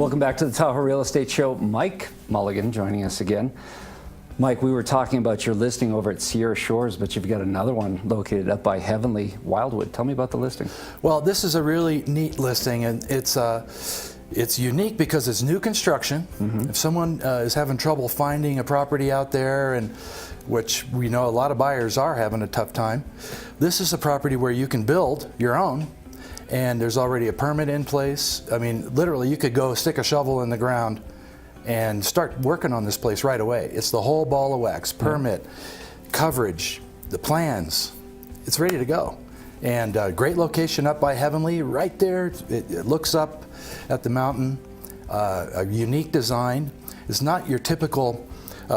Welcome back to the Tahoe Real Estate Show. Mike Mulligan joining us again. Mike, we were talking about your listing over at Sierra Shores, but you've got another one located up by Heavenly Wildwood. Tell me about the listing. Well, this is a really neat listing, and it's unique because it's new construction. If someone is having trouble finding a property out there, and which we know a lot of buyers are having a tough time, this is a property where you can build your own, and there's already a permit in place. I mean, literally, you could go stick a shovel in the ground and start working on this place right away. It's the whole ball of wax, permit, coverage, the plans. It's ready to go. And great location up by Heavenly, right there. It looks up at the mountain. A unique design. It's not your typical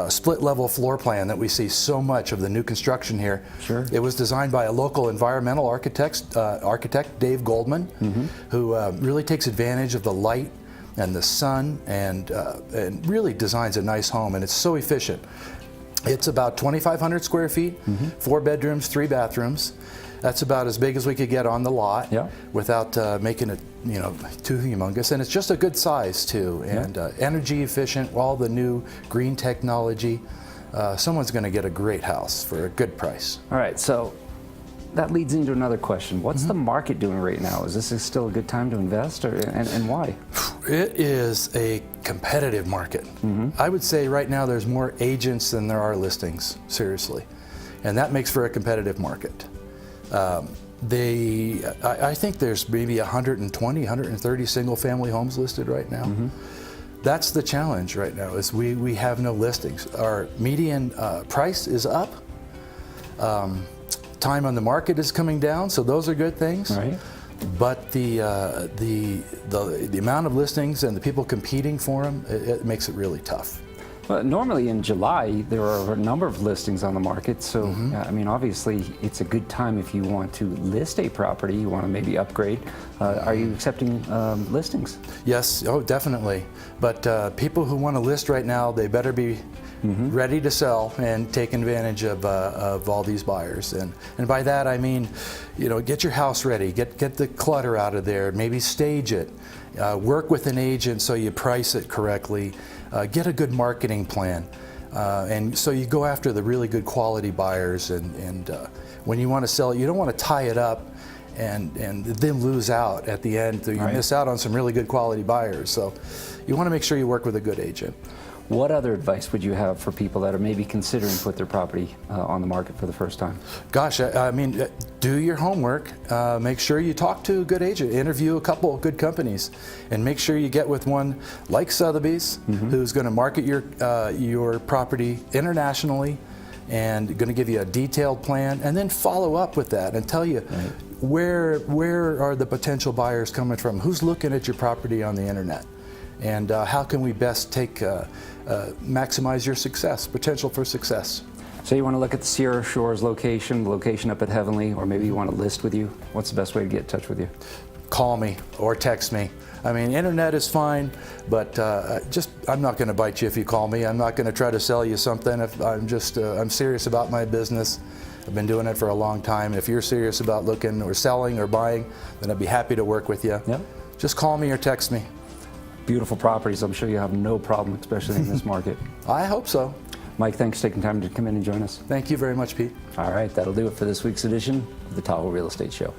split level floor plan that we see so much of the new construction here. Sure. It was designed by a local environmental architect, Dave Goldman, who really takes advantage of the light and the sun, and really designs a nice home, and it's so efficient. It's about 2,500 square feet, 4 bedrooms, 3 bathrooms. That's about as big as we could get on the lot, without making it, too humongous. And it's just a good size too, and energy efficient. All the new green technology. Someone's going to get a great house for a good price. All right, so that leads into another question. What's the market doing right now? Is this still a good time to invest, and why? It is a competitive market. I would say right now there's more agents than there are listings, seriously. And that makes for a competitive market. I think there's maybe 120, 130 single-family homes listed right now. That's the challenge right now, is we have no listings. Our median price is up. Time on the market is coming down, so those are good things. Right. But the amount of listings and the people competing for them, it makes it really tough. Well, normally in July, there are a number of listings on the market, so I mean, obviously, it's a good time if you want to list a property, you want to maybe upgrade. Are you accepting listings? Yes, oh, definitely. But people who want to list right now, they better be ready to sell and take advantage of all these buyers. And by that, I mean, get your house ready, get the clutter out of there, maybe stage it, work with an agent so you price it correctly. Get a good marketing plan, and so you go after the really good quality buyers, and when you want to sell it, you don't want to tie it up and then lose out at the end. So you miss out on some really good quality buyers. So you want to make sure you work with a good agent. What other advice would you have for people that are maybe considering put their property on the market for the first time? Gosh, I mean, do your homework. Make sure you talk to a good agent. Interview a couple of good companies, and make sure you get with one like Sotheby's, who's going to market your property internationally, and going to give you a detailed plan, and then follow up with that and tell you where are the potential buyers coming from, who's looking at your property on the internet, and how can we best maximize your success, potential for success. So you want to look at the Sierra Shores location, the location up at Heavenly, or maybe you want to list with you. What's the best way to get in touch with you? Call me or text me. I mean, internet is fine, but I'm not going to bite you if you call me. I'm not going to try to sell you something. If I'm serious about my business. I've been doing it for a long time. If you're serious about looking or selling or buying, then I'd be happy to work with you. Just call me or text me. Beautiful properties. I'm sure you have no problem, especially in this market. I hope so. Mike, thanks for taking time to come in and join us. Thank you very much, Pete. All right, that'll do it for this week's edition of the Tahoe Real Estate Show.